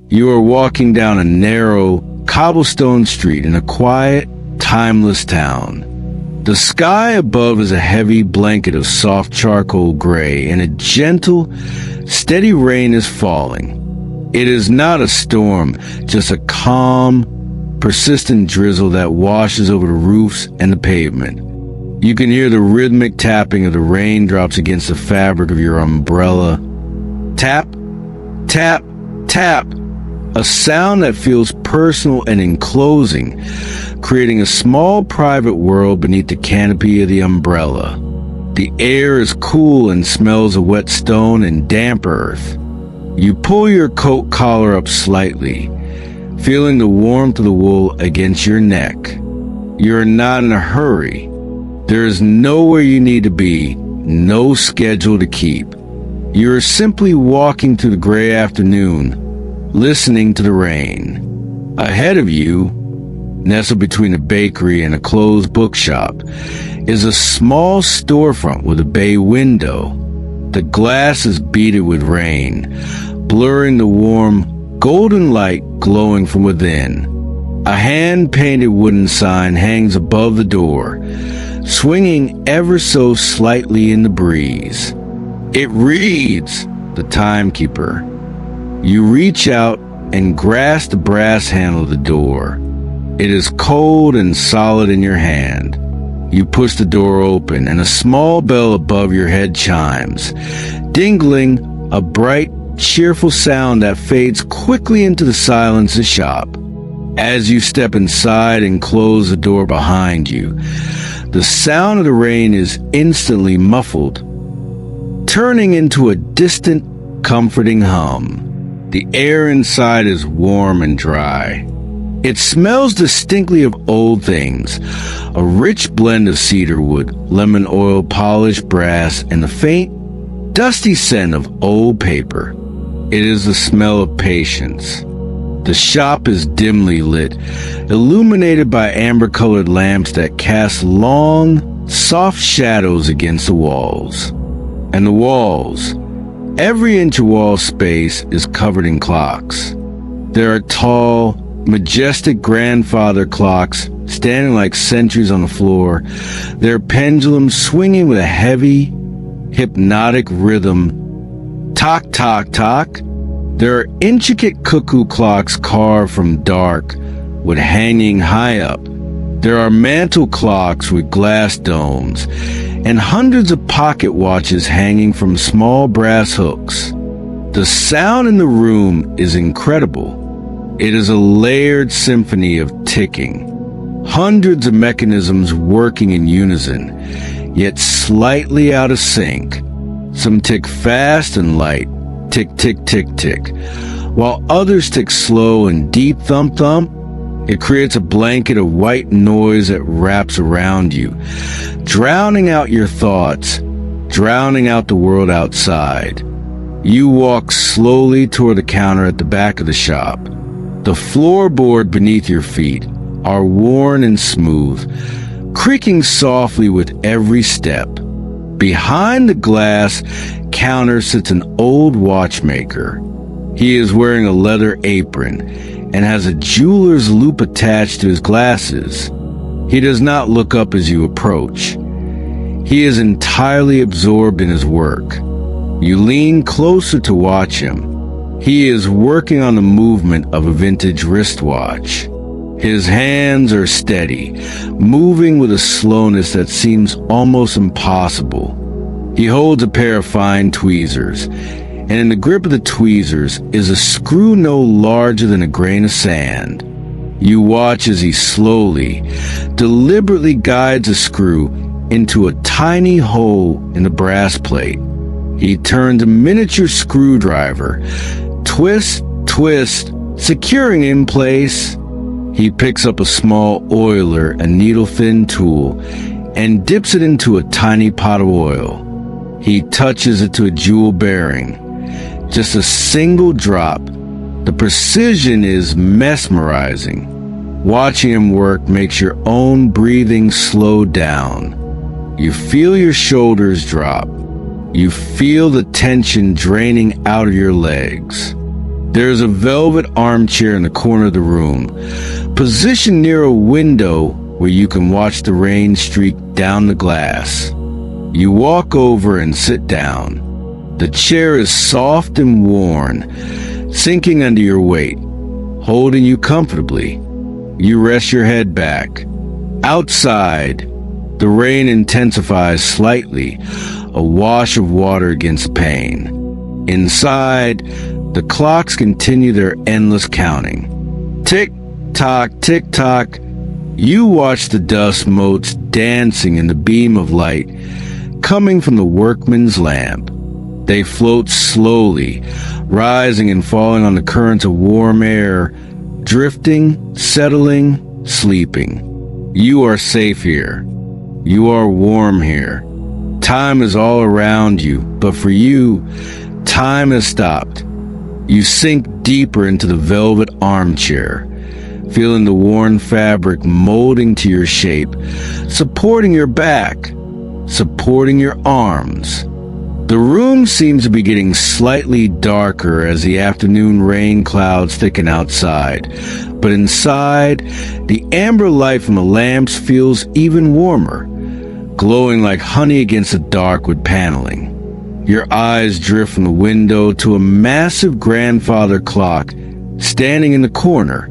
You are walking down a narrow, cobblestone street in a quiet, timeless town. The sky above is a heavy blanket of soft charcoal gray, and a gentle, steady rain is falling. It is not a storm, just a calm, persistent drizzle that washes over the roofs and the pavement. You can hear the rhythmic tapping of the raindrops against the fabric of your umbrella. Tap, tap, tap. A sound that feels personal and enclosing, creating a small private world beneath the canopy of the umbrella. The air is cool and smells of wet stone and damp earth. You pull your coat collar up slightly, feeling the warmth of the wool against your neck. You're not in a hurry. There is nowhere you need to be, no schedule to keep. You are simply walking through the gray afternoon, listening to the rain. Ahead of you, nestled between a bakery and a closed bookshop, is a small storefront with a bay window. The glass is beaded with rain, blurring the warm, golden light glowing from within. A hand-painted wooden sign hangs above the door, swinging ever so slightly in the breeze. It reads, "The Timekeeper." You reach out and grasp the brass handle of the door. It is cold and solid in your hand. You push the door open, and a small bell above your head chimes, dingling, a bright, cheerful sound that fades quickly into the silence of the shop. As you step inside and close the door behind you, the sound of the rain is instantly muffled, turning into a distant, comforting hum. The air inside is warm and dry. It smells distinctly of old things, a rich blend of cedar wood, lemon oil, polished brass, and the faint, dusty scent of old paper. It is the smell of patience. The shop is dimly lit, illuminated by amber-colored lamps that cast long, soft shadows against the walls. And the walls, every inch of wall space, is covered in clocks. There are tall, majestic grandfather clocks standing like sentries on the floor, their pendulums swinging with a heavy, hypnotic rhythm. Tock, tock, tock. There are intricate cuckoo clocks carved from dark wood hanging high up. There are mantle clocks with glass domes, and hundreds of pocket watches hanging from small brass hooks. The sound in the room is incredible. It is a layered symphony of ticking. Hundreds of mechanisms working in unison, yet slightly out of sync. Some tick fast and light, tick, tick, tick, tick, while others tick slow and deep thump, thump. It creates a blanket of white noise that wraps around you, drowning out your thoughts, drowning out the world outside. You walk slowly toward the counter at the back of the shop. The floorboard beneath your feet are worn and smooth, creaking softly with every step. Behind the glass counter sits an old watchmaker. He is wearing a leather apron and has a jeweler's loop attached to his glasses. He does not look up as you approach. He is entirely absorbed in his work. You lean closer to watch him. He is working on the movement of a vintage wristwatch. His hands are steady, moving with a slowness that seems almost impossible. He holds a pair of fine tweezers, and in the grip of the tweezers is a screw no larger than a grain of sand. You watch as he slowly, deliberately guides a screw into a tiny hole in the brass plate. He turns a miniature screwdriver, twist, twist, securing in place. He picks up a small oiler, a needle-thin tool, and dips it into a tiny pot of oil. He touches it to a jewel bearing. Just a single drop. The precision is mesmerizing. Watching him work makes your own breathing slow down. You feel your shoulders drop. You feel the tension draining out of your legs. There's a velvet armchair in the corner of the room, positioned near a window where you can watch the rain streak down the glass. You walk over and sit down. The chair is soft and worn, sinking under your weight, holding you comfortably. You rest your head back. Outside, the rain intensifies slightly, a wash of water against pane. Inside, the clocks continue their endless counting. Tick-tock, tick-tock. You watch the dust motes dancing in the beam of light coming from the workman's lamp. They float slowly, rising and falling on the currents of warm air, drifting, settling, sleeping. You are safe here. You are warm here. Time is all around you, but for you, time has stopped. You sink deeper into the velvet armchair, feeling the worn fabric molding to your shape, supporting your back, supporting your arms. The room seems to be getting slightly darker as the afternoon rain clouds thicken outside, but inside, the amber light from the lamps feels even warmer, glowing like honey against the dark wood paneling. Your eyes drift from the window to a massive grandfather clock standing in the corner,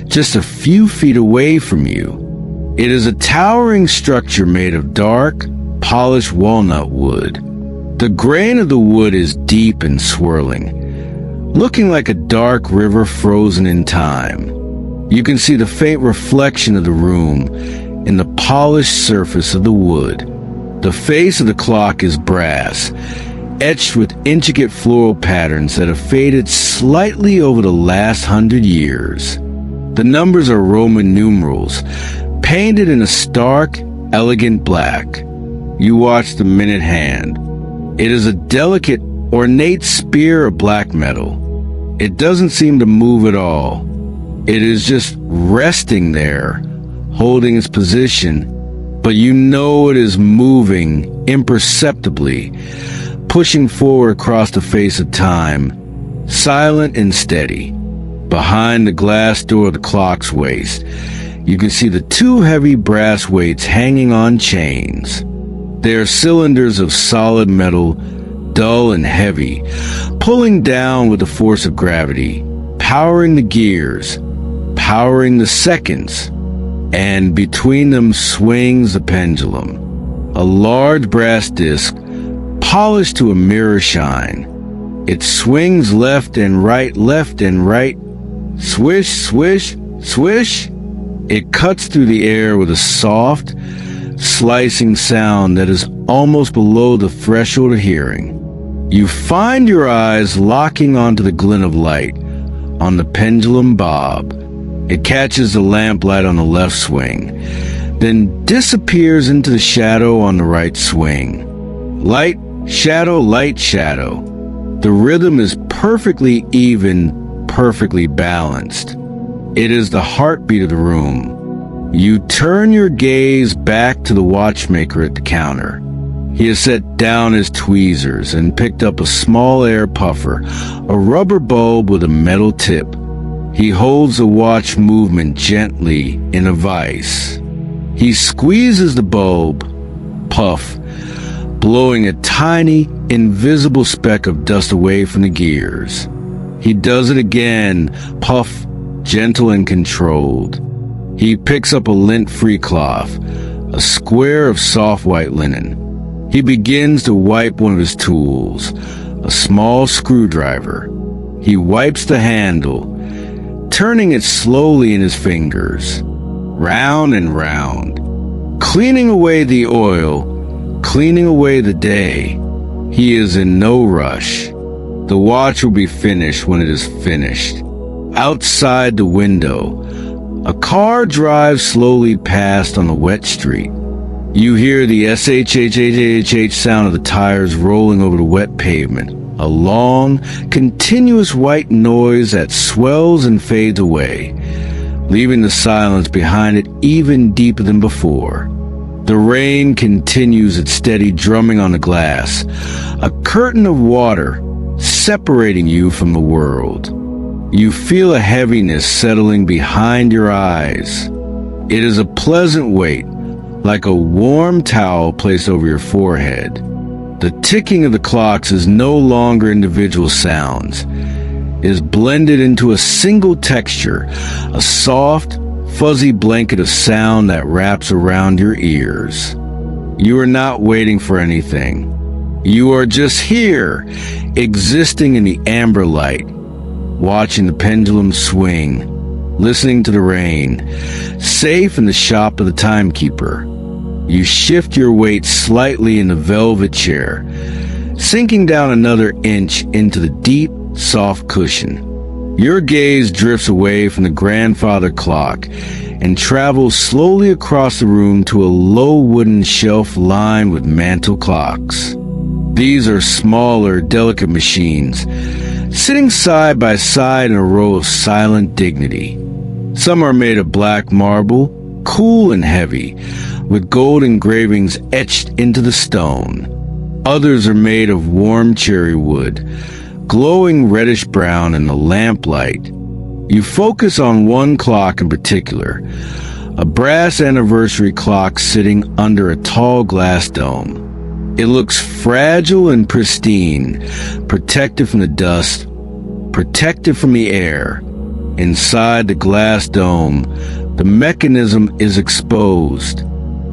just a few feet away from you. It is a towering structure made of dark, polished walnut wood. The grain of the wood is deep and swirling, looking like a dark river frozen in time. You can see the faint reflection of the room in the polished surface of the wood. The face of the clock is brass, etched with intricate floral patterns that have faded slightly over the last 100 years. The numbers are Roman numerals, painted in a stark, elegant black. You watch the minute hand. It is a delicate, ornate spear of black metal. It doesn't seem to move at all. It is just resting there, holding its position, but you know it is moving imperceptibly, pushing forward across the face of time, silent and steady. Behind the glass door of the clock's waist, you can see the two heavy brass weights hanging on chains. They are cylinders of solid metal, dull and heavy, pulling down with the force of gravity, powering the gears, powering the seconds, and between them swings the pendulum, a large brass disc polished to a mirror shine. It swings left and right, swish, swish, swish. It cuts through the air with a soft, slicing sound that is almost below the threshold of hearing. You find your eyes locking onto the glint of light on the pendulum bob. It catches the lamplight on the left swing, then disappears into the shadow on the right swing. Light, shadow, light, shadow. The rhythm is perfectly even, perfectly balanced. It is the heartbeat of the room. You turn your gaze back to the watchmaker at the counter. He has set down his tweezers and picked up a small air puffer, a rubber bulb with a metal tip. He holds the watch movement gently in a vise. He squeezes the bulb, puff, blowing a tiny, invisible speck of dust away from the gears. He does it again, puff, gentle and controlled. He picks up a lint-free cloth, a square of soft white linen. He begins to wipe one of his tools, a small screwdriver. He wipes the handle, turning it slowly in his fingers, round and round, cleaning away the oil, cleaning away the day. He is in no rush. The watch will be finished when it is finished. Outside the window, a car drives slowly past on the wet street. You hear the shhhhh sound of the tires rolling over the wet pavement, a long, continuous white noise that swells and fades away, leaving the silence behind it even deeper than before. The rain continues its steady drumming on the glass, a curtain of water separating you from the world. You feel a heaviness settling behind your eyes. It is a pleasant weight, like a warm towel placed over your forehead. The ticking of the clocks is no longer individual sounds. It is blended into a single texture, a soft, fuzzy blanket of sound that wraps around your ears. You are not waiting for anything. You are just here, existing in the amber light, watching the pendulum swing, listening to the rain, safe in the shop of the timekeeper. You shift your weight slightly in the velvet chair, sinking down another inch into the deep, soft cushion. Your gaze drifts away from the grandfather clock and travels slowly across the room to a low wooden shelf lined with mantel clocks. These are smaller, delicate machines, sitting side by side in a row of silent dignity. Some are made of black marble, cool and heavy, with gold engravings etched into the stone. Others are made of warm cherry wood, glowing reddish-brown in the lamplight. You focus on one clock in particular, a brass anniversary clock sitting under a tall glass dome. It looks fragile and pristine, protected from the dust, protected from the air. Inside the glass dome, the mechanism is exposed.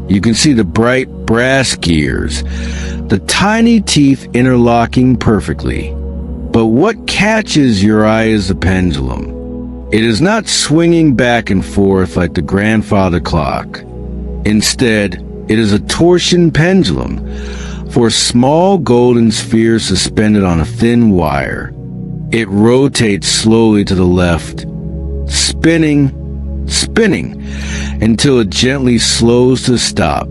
You can see the bright brass gears, the tiny teeth interlocking perfectly. But what catches your eye is the pendulum. It is not swinging back and forth like the grandfather clock. Instead, it is a torsion pendulum, for small golden spheres suspended on a thin wire. It rotates slowly to the left, spinning, until it gently slows to a stop.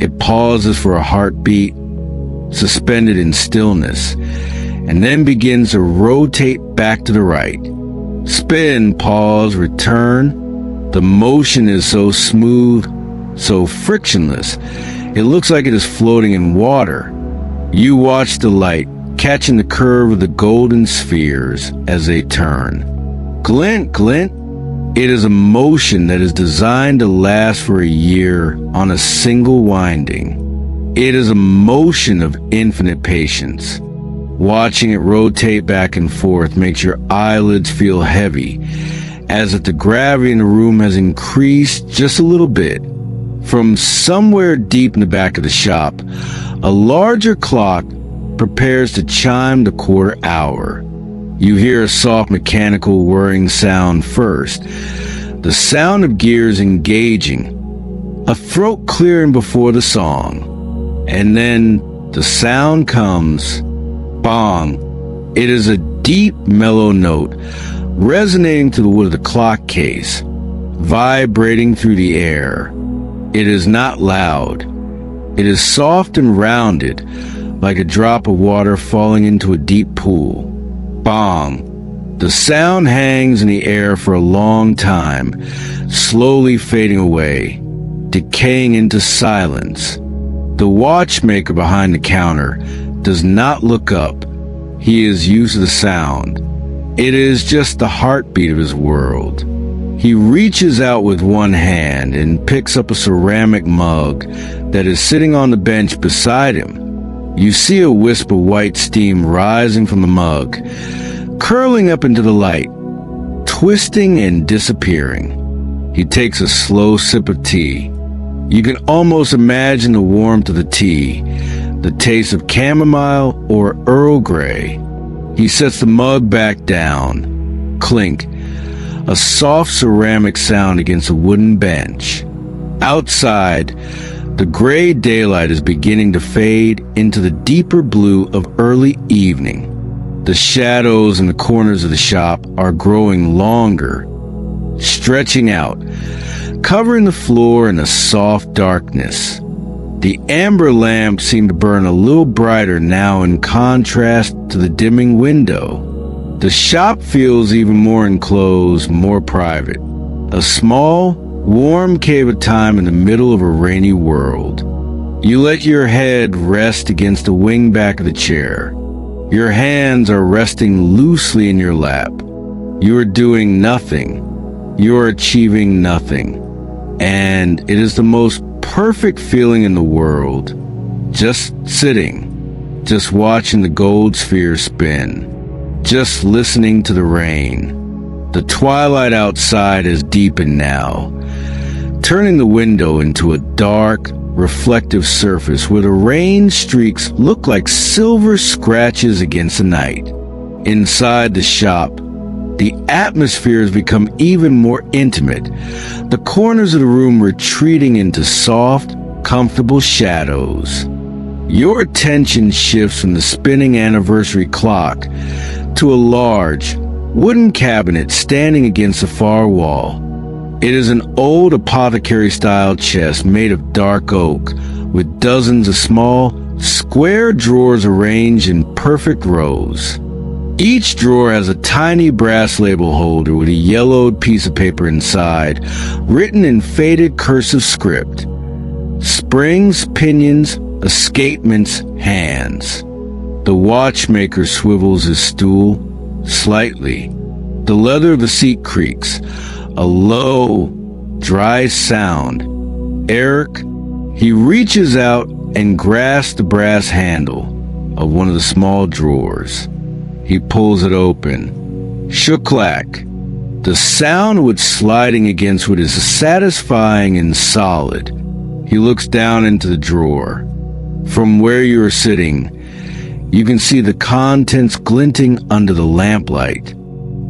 It pauses for a heartbeat, suspended in stillness, and then begins to rotate back to the right. Spin, pause, return. The motion is so smooth, so frictionless, it looks like it is floating in water. You watch the light, catching the curve of the golden spheres as they turn. Glint, glint. It is a motion that is designed to last for a year on a single winding. It is a motion of infinite patience. Watching it rotate back and forth makes your eyelids feel heavy, as if the gravity in the room has increased just a little bit. From somewhere deep in the back of the shop, a larger clock prepares to chime the quarter hour. You hear a soft mechanical whirring sound first, the sound of gears engaging, a throat clearing before the song. And then the sound comes, bong. It is a deep, mellow note, resonating to the wood of the clock case, vibrating through the air. It is not loud. It is soft and rounded, like a drop of water falling into a deep pool. Bong. The sound hangs in the air for a long time, slowly fading away, decaying into silence. The watchmaker behind the counter does not look up. He is used to the sound. It is just the heartbeat of his world. He reaches out with one hand and picks up a ceramic mug that is sitting on the bench beside him. You see a wisp of white steam rising from the mug, curling up into the light, twisting and disappearing. He takes a slow sip of tea. You can almost imagine the warmth of the tea, the taste of chamomile or Earl Grey. He sets the mug back down. Clink. A soft ceramic sound against a wooden bench. Outside, the gray daylight is beginning to fade into the deeper blue of early evening. The shadows in the corners of the shop are growing longer, stretching out, covering the floor in a soft darkness. The amber lamps seem to burn a little brighter now in contrast to the dimming window. The shop feels even more enclosed, more private. A small, warm cave of time in the middle of a rainy world. You let your head rest against the wingback of the chair. Your hands are resting loosely in your lap. You are doing nothing. You are achieving nothing. And it is the most perfect feeling in the world. Just sitting, just watching the gold sphere spin, just listening to the rain. The twilight outside has deepened now, turning the window into a dark, reflective surface where the rain streaks look like silver scratches against the night. Inside the shop, the atmosphere has become even more intimate, the corners of the room retreating into soft, comfortable shadows. Your attention shifts from the spinning anniversary clock to a large, wooden cabinet standing against the far wall. It is an old apothecary-style chest made of dark oak, with dozens of small, square drawers arranged in perfect rows. Each drawer has a tiny brass label holder with a yellowed piece of paper inside, written in faded cursive script. Springs, pinions, escapements, hands. The watchmaker swivels his stool slightly. The leather of the seat creaks, a low, dry sound. Eric, he reaches out and grasps the brass handle of one of the small drawers. He pulls it open. Shucklack. The sound which sliding against wood is satisfying and solid. He looks down into the drawer. From where you are sitting, you can see the contents glinting under the lamplight.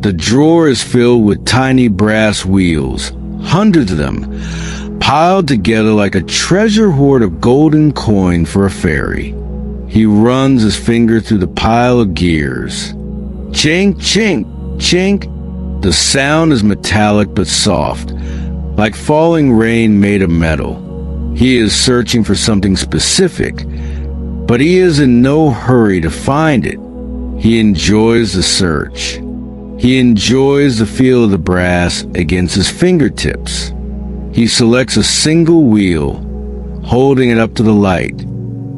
The drawer is filled with tiny brass wheels, hundreds of them, piled together like a treasure hoard of golden coin for a fairy. He runs his finger through the pile of gears. Chink, chink, chink. The sound is metallic but soft, like falling rain made of metal. He is searching for something specific, but he is in no hurry to find it. He enjoys the search. He enjoys the feel of the brass against his fingertips. He selects a single wheel, holding it up to the light.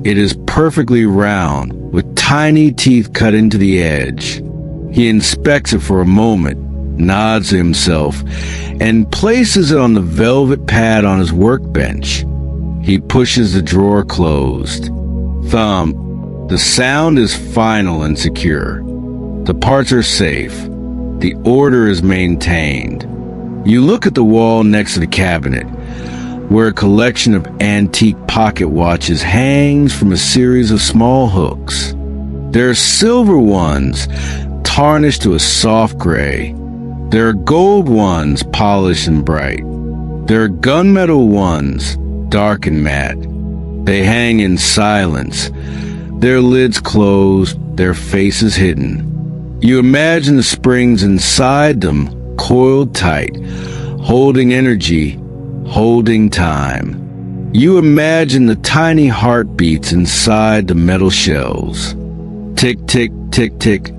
It is perfectly round, with tiny teeth cut into the edge. He inspects it for a moment, nods to himself, and places it on the velvet pad on his workbench. He pushes the drawer closed. Thump. The sound is final and secure. The parts are safe. The order is maintained. You look at the wall next to the cabinet, where a collection of antique pocket watches hangs from a series of small hooks. There are silver ones, tarnished to a soft gray. There are gold ones, polished and bright. There are gunmetal ones, dark and matte. They hang in silence, their lids closed, their faces hidden. You imagine the springs inside them coiled tight, holding energy, holding time. You imagine the tiny heartbeats inside the metal shells. Tick, tick, tick, tick.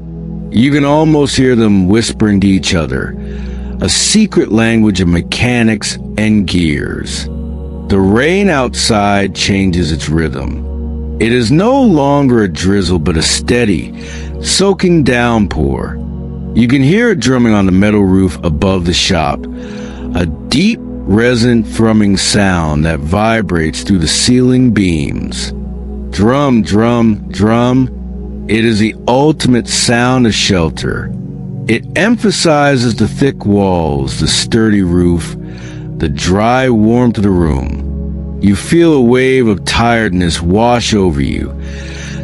You can almost hear them whispering to each other, a secret language of mechanics and gears. The rain outside changes its rhythm. It is no longer a drizzle but a steady, soaking downpour. You can hear it drumming on the metal roof above the shop, a deep, resonant thrumming sound that vibrates through the ceiling beams. Drum, drum, drum. It is the ultimate sound of shelter. It emphasizes the thick walls, the sturdy roof, the dry warmth of the room. You feel a wave of tiredness wash over you,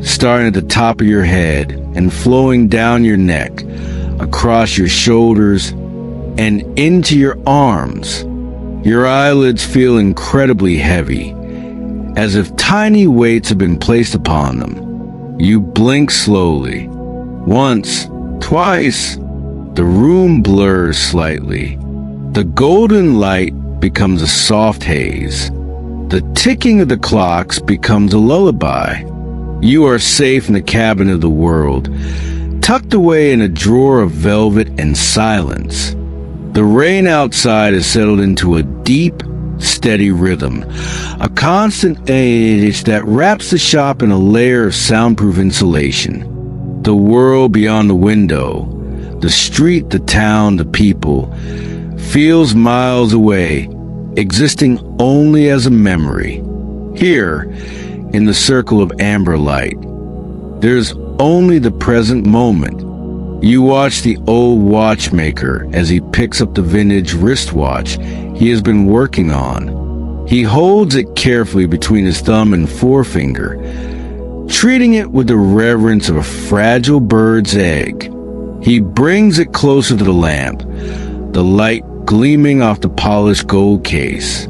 starting at the top of your head and flowing down your neck, across your shoulders, and into your arms. Your eyelids feel incredibly heavy, as if tiny weights have been placed upon them. You blink slowly. Once, twice. The room blurs slightly. The golden light becomes a soft haze. The ticking of the clocks becomes a lullaby. You are safe in the cabin of the world, tucked away in a drawer of velvet and silence. The rain outside has settled into a deep, steady rhythm, a constant age that wraps the shop in a layer of soundproof insulation. The world beyond the window, The street, the town, the people, feels miles away, existing only as a memory. Here, in the circle of amber light, there's only the present moment. You watch the old watchmaker as he picks up the vintage wristwatch he has been working on. He holds it carefully between his thumb and forefinger, treating it with the reverence of a fragile bird's egg. He brings it closer to the lamp, the light gleaming off the polished gold case.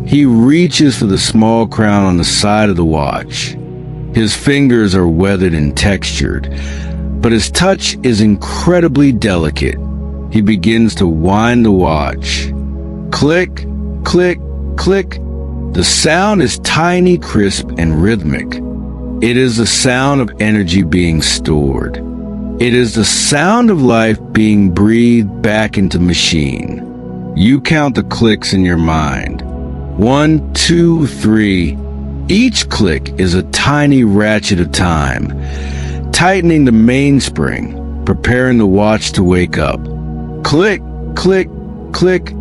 He reaches for the small crown on the side of the watch. His fingers are weathered and textured, but his touch is incredibly delicate. He begins to wind the watch. Click, click, click. The sound is tiny, crisp, and rhythmic. It is the sound of energy being stored. It is the sound of life being breathed back into the machine. You count the clicks in your mind. 1, 2, 3. Each click is a tiny ratchet of time, tightening the mainspring, preparing the watch to wake up. Click, click, click.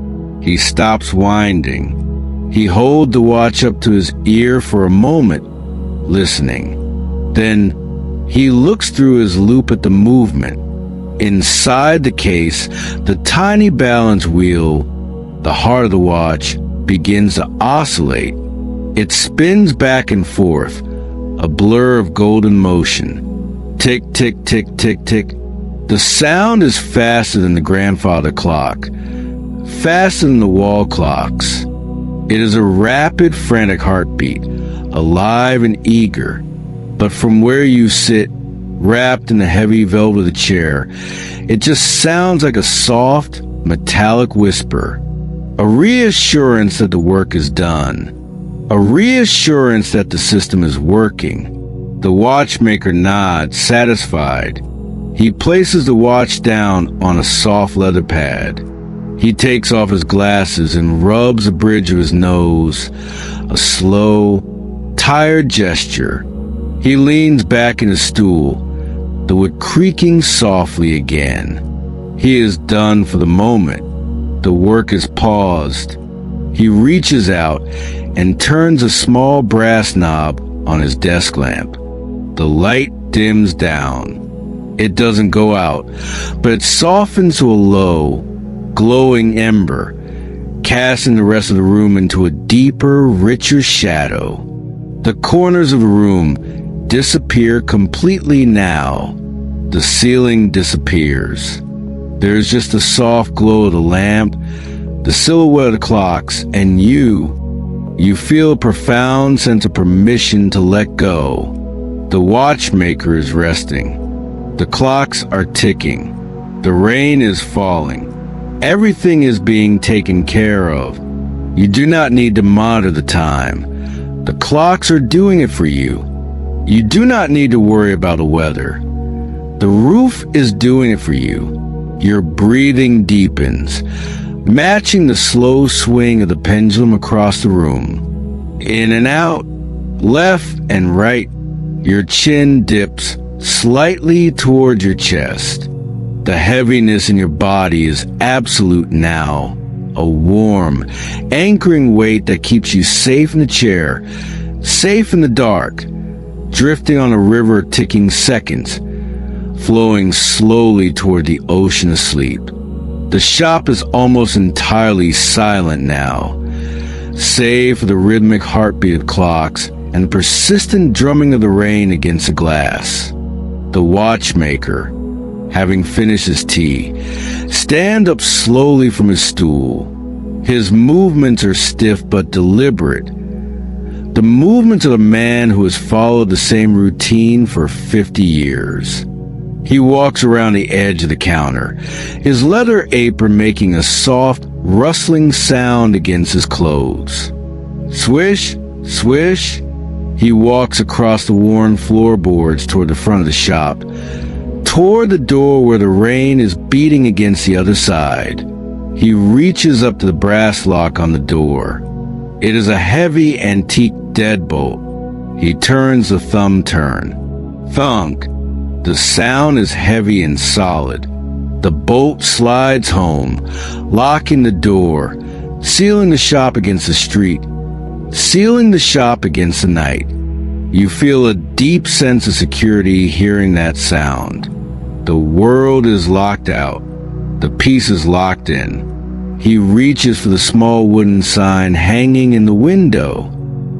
He stops winding. He holds the watch up to his ear for a moment, listening. Then he looks through his loop at the movement. Inside the case, the tiny balance wheel, the heart of the watch, begins to oscillate. It spins back and forth, a blur of golden motion. Tick, tick, tick, tick, tick. The sound is faster than the grandfather clock, faster than the wall clocks. It is a rapid, frantic heartbeat, alive and eager. But from where you sit, wrapped in the heavy velvet of the chair, it just sounds like a soft, metallic whisper. A reassurance that the work is done. A reassurance that the system is working. The watchmaker nods, satisfied. He places the watch down on a soft leather pad. He takes off his glasses and rubs the bridge of his nose, a slow, tired gesture. He leans back in his stool, the wood creaking softly again. He is done for the moment. The work is paused. He reaches out and turns a small brass knob on his desk lamp. The light dims down. It doesn't go out, but it softens to a low, glowing ember, casting the rest of the room into a deeper, richer shadow. The corners of the room disappear completely now. The ceiling disappears. There's just a soft glow of the lamp, the silhouette of the clocks, and you. You feel a profound sense of permission to let go. The watchmaker is resting. The clocks are ticking. The rain is falling. Everything is being taken care of. You do not need to monitor the time. The clocks are doing it for you. You do not need to worry about the weather. The roof is doing it for you. Your breathing deepens, matching the slow swing of the pendulum across the room. In and out, left and right. Your chin dips slightly toward your chest. The heaviness in your body is absolute now, a warm, anchoring weight that keeps you safe in the chair, safe in the dark, drifting on a river of ticking seconds, flowing slowly toward the ocean of sleep. The shop is almost entirely silent now, save for the rhythmic heartbeat of clocks and the persistent drumming of the rain against the glass. The watchmaker, having finished his tea, stands up slowly from his stool. His movements are stiff but deliberate. The movements of a man who has followed the same routine for 50 years. He walks around the edge of the counter, his leather apron making a soft, rustling sound against his clothes. Swish, swish. He walks across the worn floorboards toward the front of the shop, toward the door where the rain is beating against the other side. He reaches up to the brass lock on the door. It is a heavy antique deadbolt. He turns the thumb turn. Thunk. The sound is heavy and solid. The bolt slides home, locking the door, sealing the shop against the street, sealing the shop against the night. You feel a deep sense of security hearing that sound. The world is locked out. The piece is locked in. He reaches for the small wooden sign hanging in the window.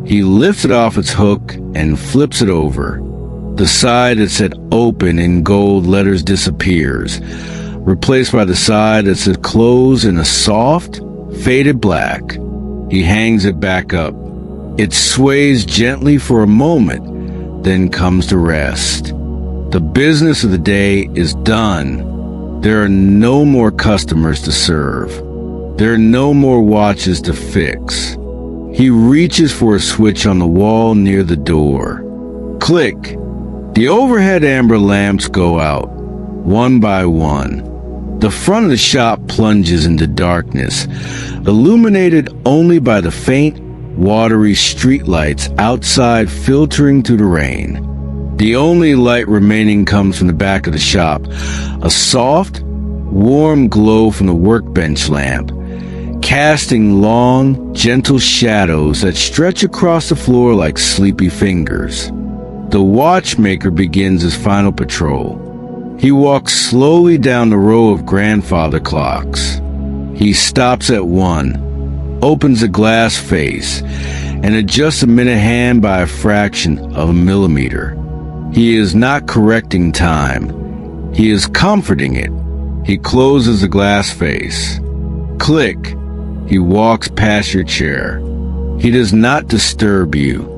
He lifts it off its hook and flips it over. The side that said open in gold letters disappears, replaced by the side that said close in a soft, faded black. He hangs it back up. It sways gently for a moment, then comes to rest. The business of the day is done. There are no more customers to serve. There are no more watches to fix. He reaches for a switch on the wall near the door. Click. The overhead amber lamps go out, one by one. The front of the shop plunges into darkness, illuminated only by the faint, watery streetlights outside filtering through the rain. The only light remaining comes from the back of the shop, a soft, warm glow from the workbench lamp, casting long, gentle shadows that stretch across the floor like sleepy fingers. The watchmaker begins his final patrol. He walks slowly down the row of grandfather clocks. He stops at one, opens a glass face, and adjusts a minute hand by a fraction of a millimeter. He is not correcting time. He is comforting it. He closes the glass face. Click. He walks past your chair. He does not disturb you.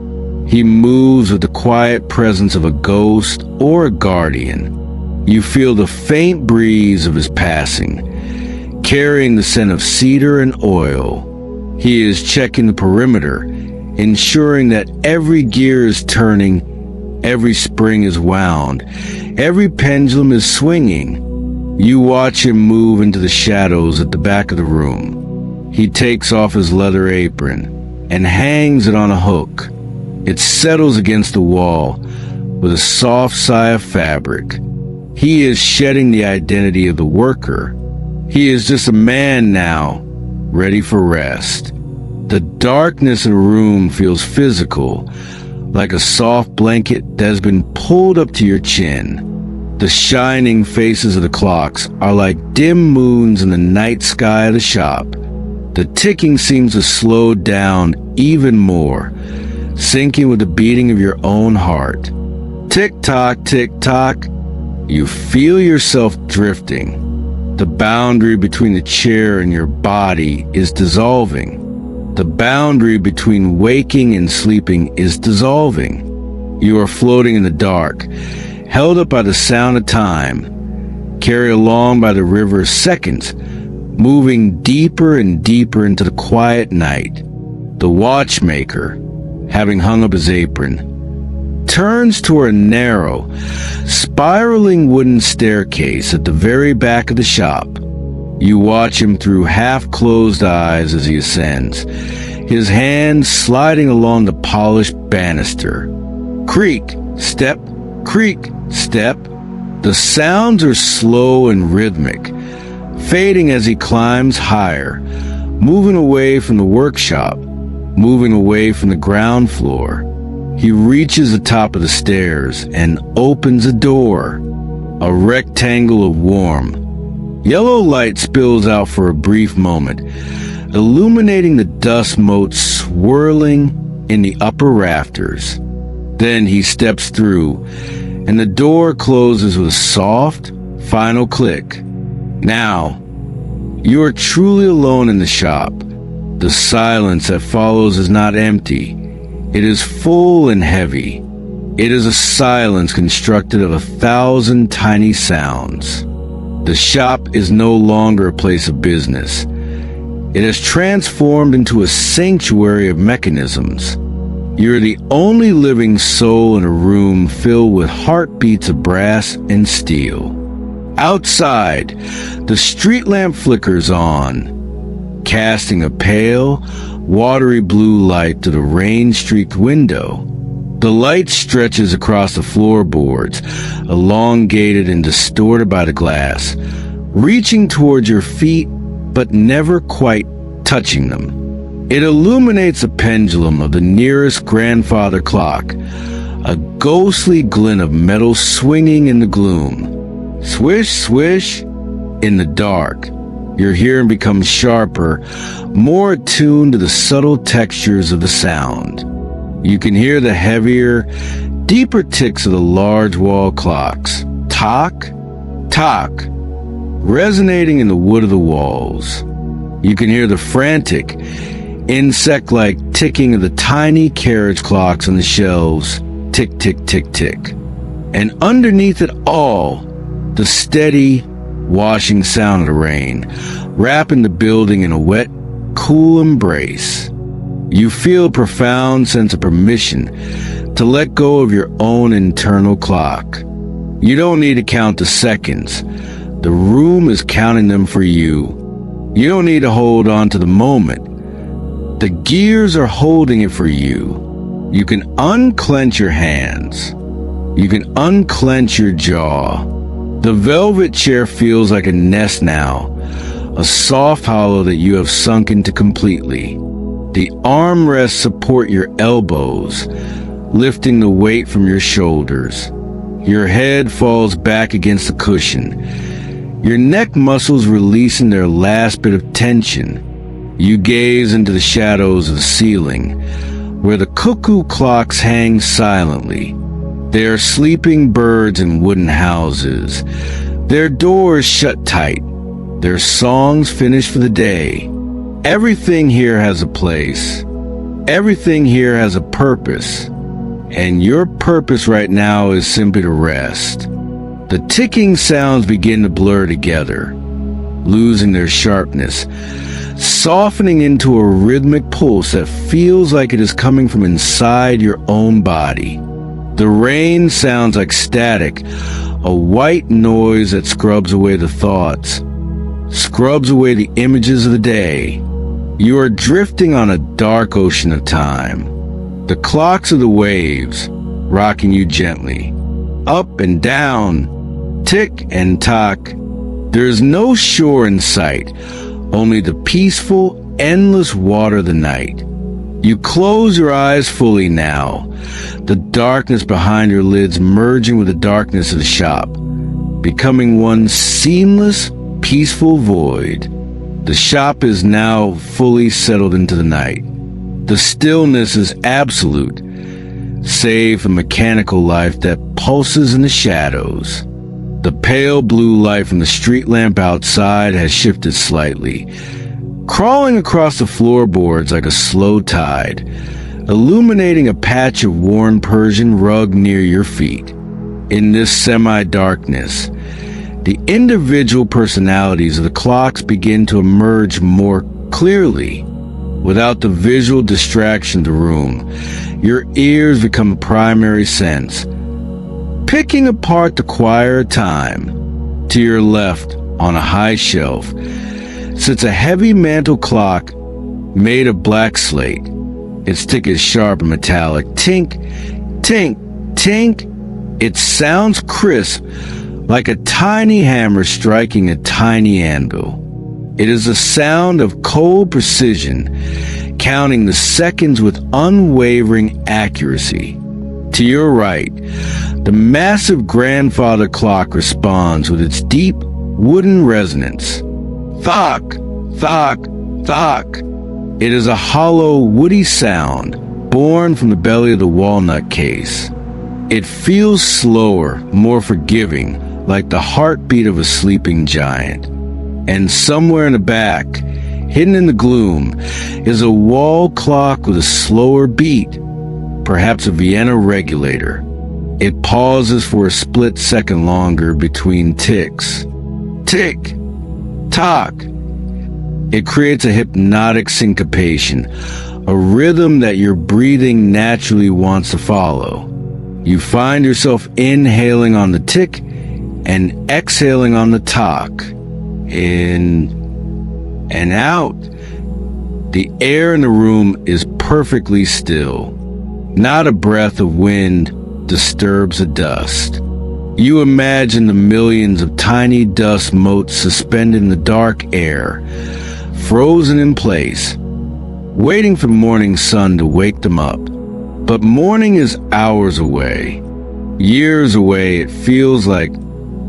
He moves with the quiet presence of a ghost or a guardian. You feel the faint breeze of his passing, carrying the scent of cedar and oil. He is checking the perimeter, ensuring that every gear is turning, every spring is wound, every pendulum is swinging. You watch him move into the shadows at the back of the room. He takes off his leather apron and hangs it on a hook. It settles against the wall with a soft sigh of fabric. He is shedding the identity of the worker. He is just a man now, ready for rest. The darkness in the room feels physical, like a soft blanket that has been pulled up to your chin. The shining faces of the clocks are like dim moons in the night sky of the shop. The ticking seems to slow down even more, syncing with the beating of your own heart. Tick-tock, tick-tock. You feel yourself drifting. The boundary between the chair and your body is dissolving. The boundary between waking and sleeping is dissolving. You are floating in the dark, held up by the sound of time, carried along by the river of seconds, moving deeper and deeper into the quiet night. The watchmaker, having hung up his apron, turns toward a narrow, spiraling wooden staircase at the very back of the shop. You watch him through half-closed eyes as he ascends, his hands sliding along the polished banister. Creak, step, creak, step. The sounds are slow and rhythmic, fading as he climbs higher, moving away from the workshop, moving away from the ground floor. He reaches the top of the stairs and opens a door, a rectangle of warm, yellow light spills out for a brief moment, illuminating the dust motes swirling in the upper rafters. Then he steps through, and the door closes with a soft, final click. Now, you are truly alone in the shop. The silence that follows is not empty. It is full and heavy. It is a silence constructed of 1,000 tiny sounds. The shop is no longer a place of business. It has transformed into a sanctuary of mechanisms. You're the only living soul in a room filled with heartbeats of brass and steel. Outside, the street lamp flickers on, casting a pale, watery blue light to the rain-streaked window. The light stretches across the floorboards, elongated and distorted by the glass, reaching towards your feet but never quite touching them. It illuminates a pendulum of the nearest grandfather clock, a ghostly glint of metal swinging in the gloom. Swish, swish, in the dark. Your hearing becomes sharper, more attuned to the subtle textures of the sound. You can hear the heavier, deeper ticks of the large wall clocks. Tock, tock, resonating in the wood of the walls. You can hear the frantic, insect-like ticking of the tiny carriage clocks on the shelves. Tick, tick, tick, tick. And underneath it all, the steady, washing sound of the rain, wrapping the building in a wet, cool embrace. You feel a profound sense of permission to let go of your own internal clock. You don't need to count the seconds. The room is counting them for you. You don't need to hold on to the moment. The gears are holding it for you. You can unclench your hands. You can unclench your jaw. The velvet chair feels like a nest now, a soft hollow that you have sunk into completely. The armrests support your elbows, lifting the weight from your shoulders. Your head falls back against the cushion, your neck muscles releasing their last bit of tension. You gaze into the shadows of the ceiling, where the cuckoo clocks hang silently. They are sleeping birds in wooden houses, their doors shut tight, their songs finished for the day. Everything here has a place. Everything here has a purpose. And your purpose right now is simply to rest. The ticking sounds begin to blur together, losing their sharpness, softening into a rhythmic pulse that feels like it is coming from inside your own body. The rain sounds like static, a white noise that scrubs away the thoughts, scrubs away the images of the day. You are drifting on a dark ocean of time. The clocks are the waves, rocking you gently, up and down, tick and tock. There is no shore in sight, only the peaceful, endless water of the night. You close your eyes fully now, the darkness behind your lids merging with the darkness of the shop, becoming one seamless, peaceful void. The shop is now fully settled into the night. The stillness is absolute, save for mechanical life that pulses in the shadows. The pale blue light from the street lamp outside has shifted slightly, crawling across the floorboards like a slow tide, illuminating a patch of worn Persian rug near your feet. In this semi-darkness, the individual personalities of the clocks begin to emerge more clearly. Without the visual distraction of the room, your ears become a primary sense, picking apart the choir of time. To your left, on a high shelf, sits a heavy mantel clock made of black slate. Its tick is sharp and metallic. Tink, tink, tink. It sounds crisp, like a tiny hammer striking a tiny anvil. It is a sound of cold precision, counting the seconds with unwavering accuracy. To your right, the massive grandfather clock responds with its deep, wooden resonance. Thock, thock, thock. It is a hollow, woody sound, born from the belly of the walnut case. It feels slower, more forgiving, like the heartbeat of a sleeping giant. And somewhere in the back, hidden in the gloom, is a wall clock with a slower beat, perhaps a Vienna regulator. It pauses for a split second longer between ticks. Tick, tock. It creates a hypnotic syncopation, a rhythm that your breathing naturally wants to follow. You find yourself inhaling on the tick and exhaling on the tock. In and out. The air in the room is perfectly still. Not a breath of wind disturbs the dust. You imagine the millions of tiny dust motes suspended in the dark air, frozen in place, waiting for the morning sun to wake them up. But morning is hours away, years away. It feels like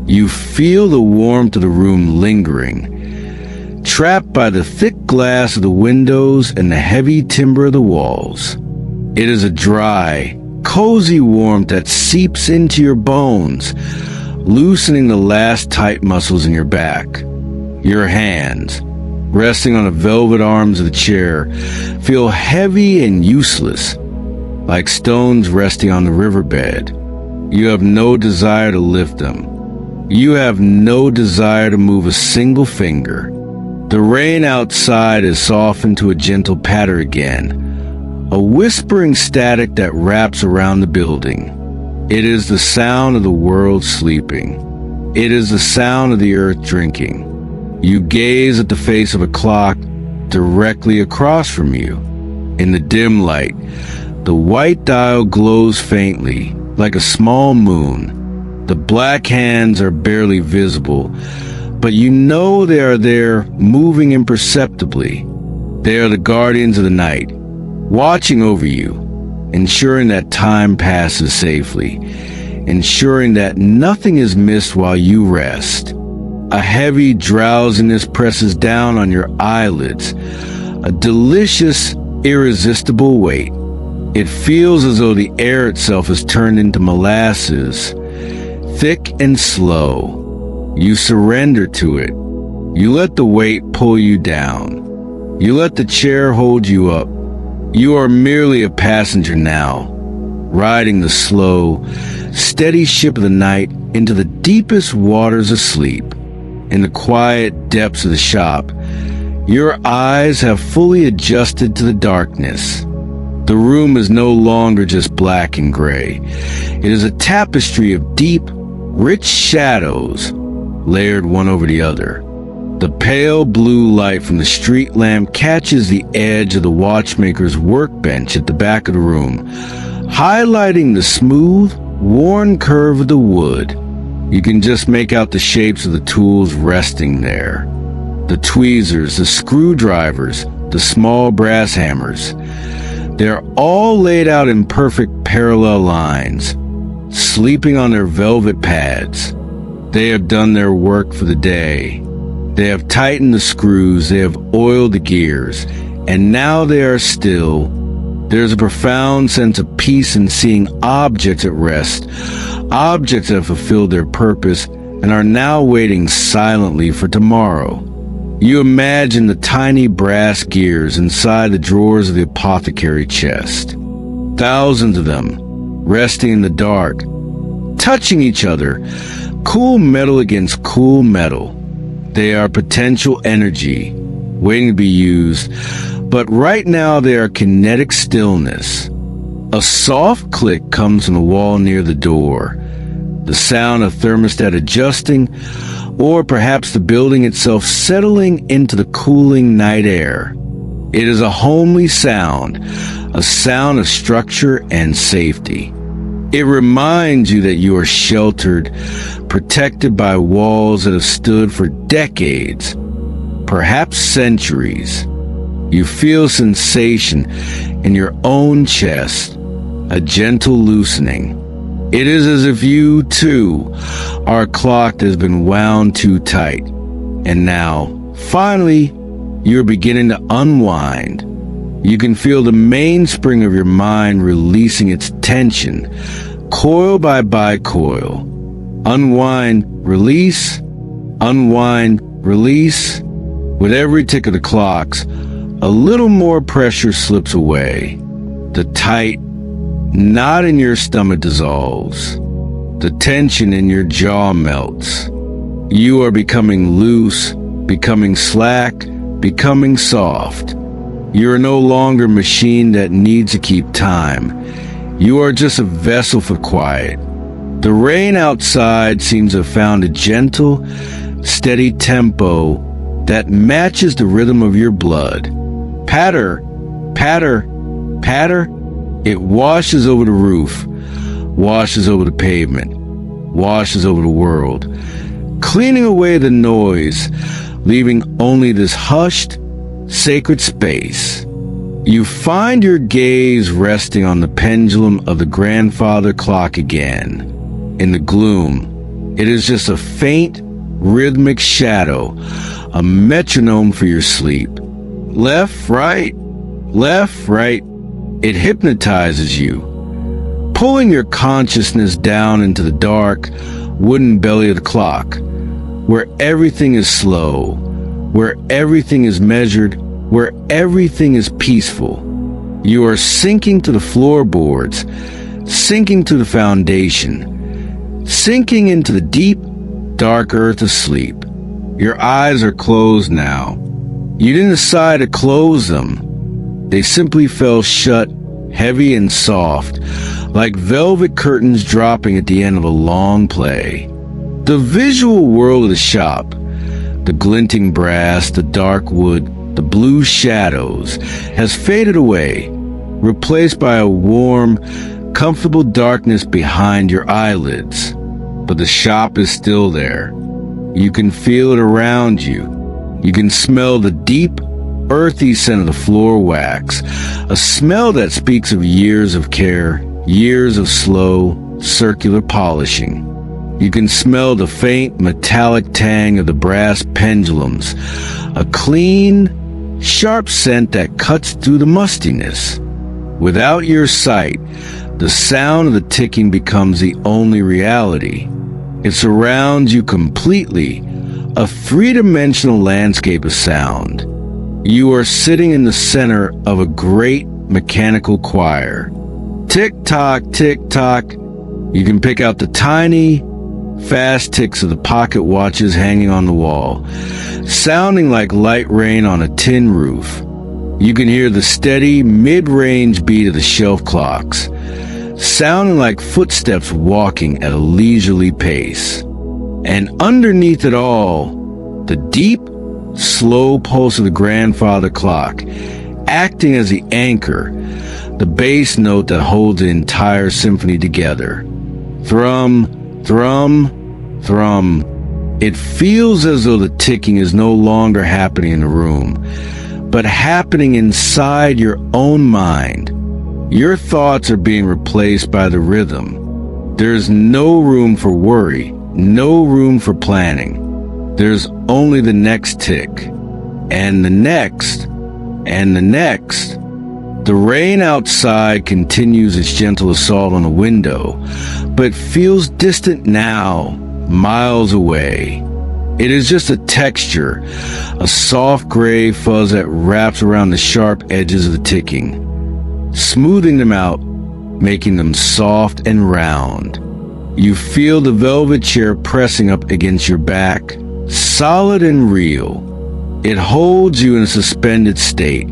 you feel the warmth of the room lingering, trapped by the thick glass of the windows and the heavy timber of the walls. It is a dry, cozy warmth that seeps into your bones, loosening the last tight muscles in your back. Your hands, resting on the velvet arms of the chair, feel heavy and useless, like stones resting on the riverbed. You have no desire to lift them. You have no desire to move a single finger. The rain outside is softened to a gentle patter again, a whispering static that wraps around the building. It is the sound of the world sleeping. It is the sound of the earth drinking. You gaze at the face of a clock directly across from you. In the dim light, the white dial glows faintly, like a small moon. The black hands are barely visible, but you know they are there, moving imperceptibly. They are the guardians of the night, watching over you, ensuring that time passes safely, ensuring that nothing is missed while you rest. A heavy drowsiness presses down on your eyelids, a delicious, irresistible weight. It feels as though the air itself has turned into molasses, thick and slow. You surrender to it. You let the weight pull you down. You let the chair hold you up. You are merely a passenger now, riding the slow, steady ship of the night into the deepest waters of sleep. In the quiet depths of the shop, your eyes have fully adjusted to the darkness. The room is no longer just black and gray. It is a tapestry of deep, rich shadows, layered one over the other. The pale blue light from the street lamp catches the edge of the watchmaker's workbench at the back of the room, highlighting the smooth, worn curve of the wood. You can just make out the shapes of the tools resting there. The tweezers, the screwdrivers, the small brass hammers. They're all laid out in perfect parallel lines, sleeping on their velvet pads. They have done their work for the day. They have tightened the screws, they have oiled the gears, and now they are still. There's a profound sense of peace in seeing objects at rest, objects that have fulfilled their purpose and are now waiting silently for tomorrow. You imagine the tiny brass gears inside the drawers of the apothecary chest. Thousands of them, resting in the dark, touching each other, cool metal against cool metal. They are potential energy, waiting to be used, but right now they are kinetic stillness. A soft click comes from the wall near the door, the sound of thermostat adjusting, or perhaps the building itself settling into the cooling night air. It is a homely sound, a sound of structure and safety. It reminds you that you are sheltered, protected by walls that have stood for decades, perhaps centuries. You feel sensation in your own chest, a gentle loosening. It is as if you, too, are a clock that has been wound too tight. And now, finally, you're beginning to unwind. You can feel the mainspring of your mind releasing its tension, coil by coil. Unwind, release, unwind, release. With every tick of the clocks, a little more pressure slips away. The tight knot in your stomach dissolves. The tension in your jaw melts. You are becoming loose, becoming slack, becoming soft. You are no longer a machine that needs to keep time. You are just a vessel for quiet. The rain outside seems to have found a gentle, steady tempo that matches the rhythm of your blood. Patter, patter, patter. It washes over the roof, washes over the pavement, washes over the world, cleaning away the noise, leaving only this hushed, sacred space. You find your gaze resting on the pendulum of the grandfather clock again. In the gloom, it is just a faint, rhythmic shadow, a metronome for your sleep. Left, right, left, right. It hypnotizes you, pulling your consciousness down into the dark, wooden belly of the clock, where everything is slow, where everything is measured, where everything is peaceful. You are sinking to the floorboards, sinking to the foundation, sinking into the deep, dark earth of sleep. Your eyes are closed now. You didn't decide to close them. They simply fell shut, heavy and soft, like velvet curtains dropping at the end of a long play. The visual world of the shop, the glinting brass, the dark wood, the blue shadows, has faded away, replaced by a warm, comfortable darkness behind your eyelids. But the shop is still there. You can feel it around you. You can smell the deep, earthy scent of the floor wax, a smell that speaks of years of care, years of slow, circular polishing. You can smell the faint, metallic tang of the brass pendulums, a clean, sharp scent that cuts through the mustiness. Without your sight, the sound of the ticking becomes the only reality. It surrounds you completely, a three-dimensional landscape of sound. You are sitting in the center of a great mechanical choir. Tick-tock, tick-tock. You can pick out the tiny, fast ticks of the pocket watches hanging on the wall, sounding like light rain on a tin roof. You can hear the steady, mid-range beat of the shelf clocks, sounding like footsteps walking at a leisurely pace. And underneath it all, the deep, slow pulse of the grandfather clock, acting as the anchor, the bass note that holds the entire symphony together. Thrum, thrum, thrum. It feels as though the ticking is no longer happening in the room, but happening inside your own mind. Your thoughts are being replaced by the rhythm. There's no room for worry, no room for planning. There's only the next tick, and the next, and the next. The rain outside continues its gentle assault on the window, but feels distant now, miles away. It is just a texture, a soft gray fuzz that wraps around the sharp edges of the ticking, smoothing them out, making them soft and round. You feel the velvet chair pressing up against your back, solid and real. It holds you in a suspended state,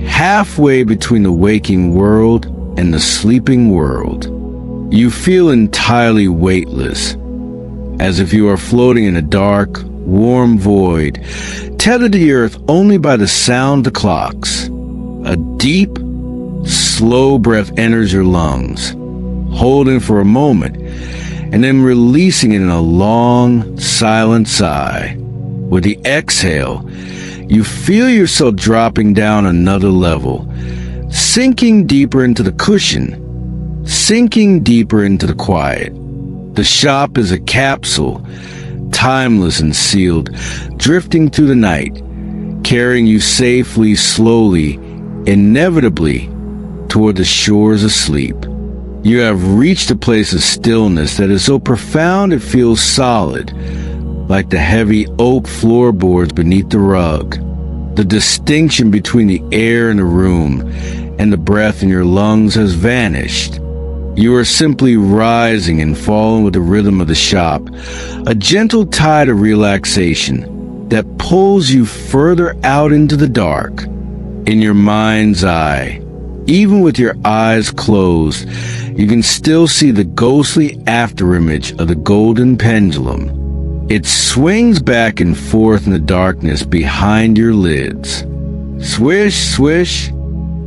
halfway between the waking world and the sleeping world. You feel entirely weightless, as if you are floating in a dark, warm void, tethered to the earth only by the sound of the clocks. A deep, slow breath enters your lungs, holding for a moment, and then releasing it in a long, silent sigh. With the exhale, you feel yourself dropping down another level, sinking deeper into the cushion, sinking deeper into the quiet. The shop is a capsule, timeless and sealed, drifting through the night, carrying you safely, slowly, inevitably, toward the shores of sleep. You have reached a place of stillness that is so profound it feels solid, like the heavy oak floorboards beneath the rug. The distinction between the air in the room and the breath in your lungs has vanished. You are simply rising and falling with the rhythm of the shop, a gentle tide of relaxation that pulls you further out into the dark. In your mind's eye, even with your eyes closed, you can still see the ghostly afterimage of the golden pendulum. It swings back and forth in the darkness behind your lids. Swish, swish.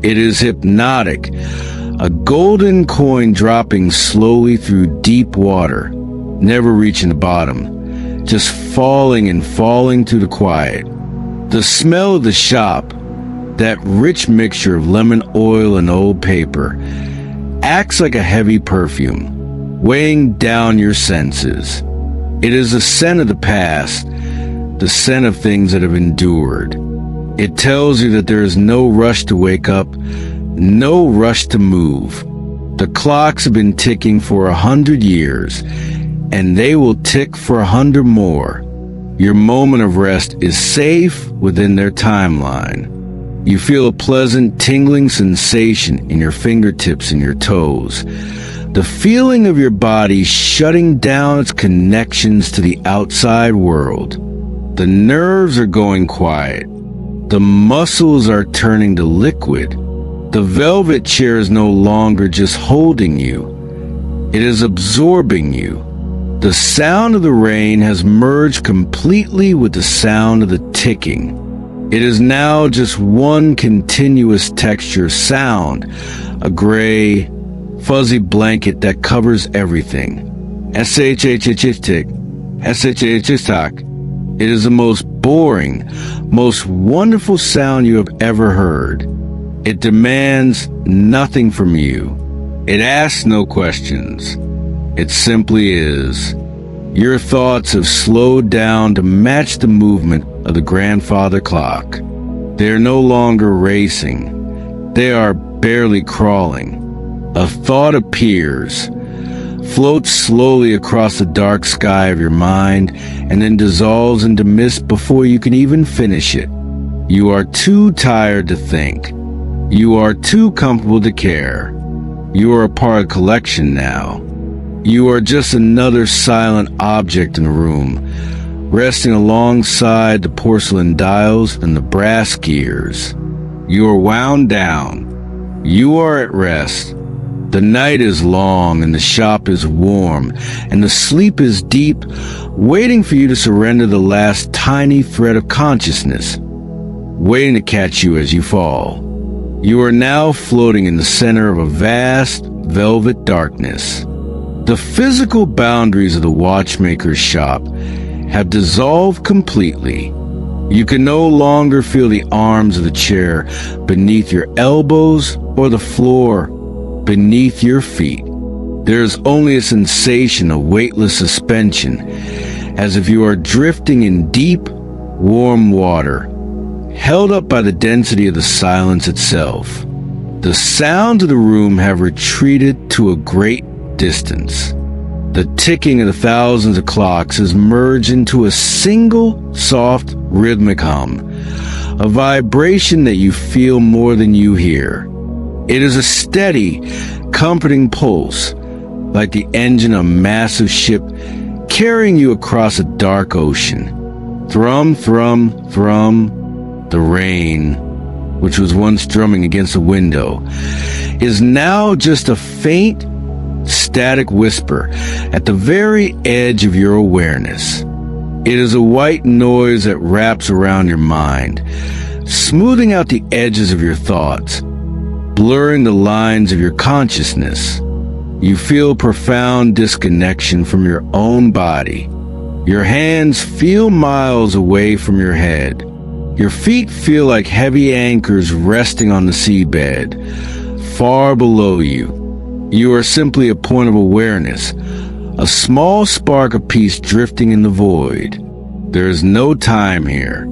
It is hypnotic, a golden coin dropping slowly through deep water, never reaching the bottom, just falling and falling through the quiet. The smell of the shop, that rich mixture of lemon oil and old paper, acts like a heavy perfume, weighing down your senses. It is the scent of the past, the scent of things that have endured. It tells you that there is no rush to wake up, no rush to move. The clocks have been ticking for 100 years, and they will tick for 100 more. Your moment of rest is safe within their timeline. You feel a pleasant, tingling sensation in your fingertips and your toes. The feeling of your body shutting down its connections to the outside world. The nerves are going quiet. The muscles are turning to liquid. The velvet chair is no longer just holding you. It is absorbing you. The sound of the rain has merged completely with the sound of the ticking. It is now just one continuous texture sound, a gray, fuzzy blanket that covers everything. S-H-H-H-Tick, S-H-H-H-Tick. It is the most boring, most wonderful sound you have ever heard. It demands nothing from you. It asks no questions. It simply is. Your thoughts have slowed down to match the movement of the grandfather clock. They are no longer racing. They are barely crawling. A thought appears, floats slowly across the dark sky of your mind, and then dissolves into mist before you can even finish it. You are too tired to think. You are too comfortable to care. You are a part of the collection now. You are just another silent object in the room, resting alongside the porcelain dials and the brass gears. You are wound down. You are at rest. The night is long and the shop is warm and the sleep is deep, waiting for you to surrender the last tiny thread of consciousness, waiting to catch you as you fall. You are now floating in the center of a vast, velvet darkness. The physical boundaries of the watchmaker's shop have dissolved completely. You can no longer feel the arms of the chair beneath your elbows or the floor beneath your feet. There is only a sensation of weightless suspension, as if you are drifting in deep, warm water, held up by the density of the silence itself. The sounds of the room have retreated to a great distance. The ticking of the thousands of clocks has merged into a single, soft, rhythmic hum, a vibration that you feel more than you hear. It is a steady, comforting pulse, like the engine of a massive ship carrying you across a dark ocean. Thrum, thrum, thrum. The rain, which was once drumming against the window, is now just a faint, static whisper at the very edge of your awareness. It is a white noise that wraps around your mind, smoothing out the edges of your thoughts, blurring the lines of your consciousness. You feel profound disconnection from your own body. Your hands feel miles away from your head. Your feet feel like heavy anchors resting on the seabed, far below you. You are simply a point of awareness, a small spark of peace drifting in the void. There is no time here.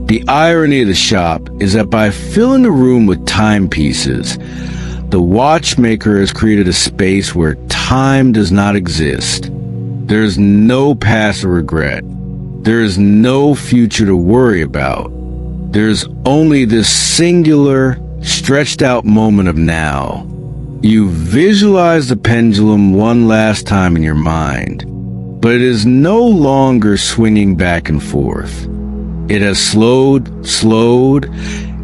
The irony of the shop is that by filling the room with timepieces, the watchmaker has created a space where time does not exist. There is no past to regret. There is no future to worry about. There's only this singular, stretched out moment of now. You visualize the pendulum one last time in your mind, but it is no longer swinging back and forth. It has slowed,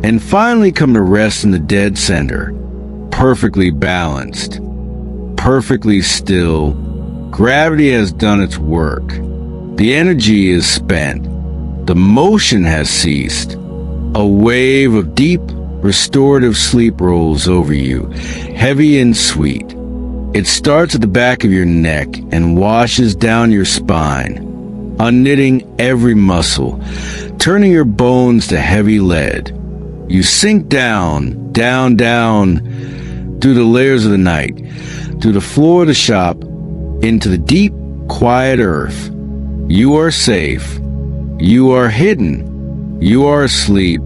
and finally come to rest in the dead center, perfectly balanced, perfectly still. Gravity has done its work. The energy is spent. The motion has ceased. A wave of deep, restorative sleep rolls over you, heavy and sweet. It starts at the back of your neck and washes down your spine, unknitting every muscle, turning your bones to heavy lead. You sink down, down, down, through the layers of the night, through the floor of the shop, into the deep, quiet earth. You are safe. You are hidden. You are asleep.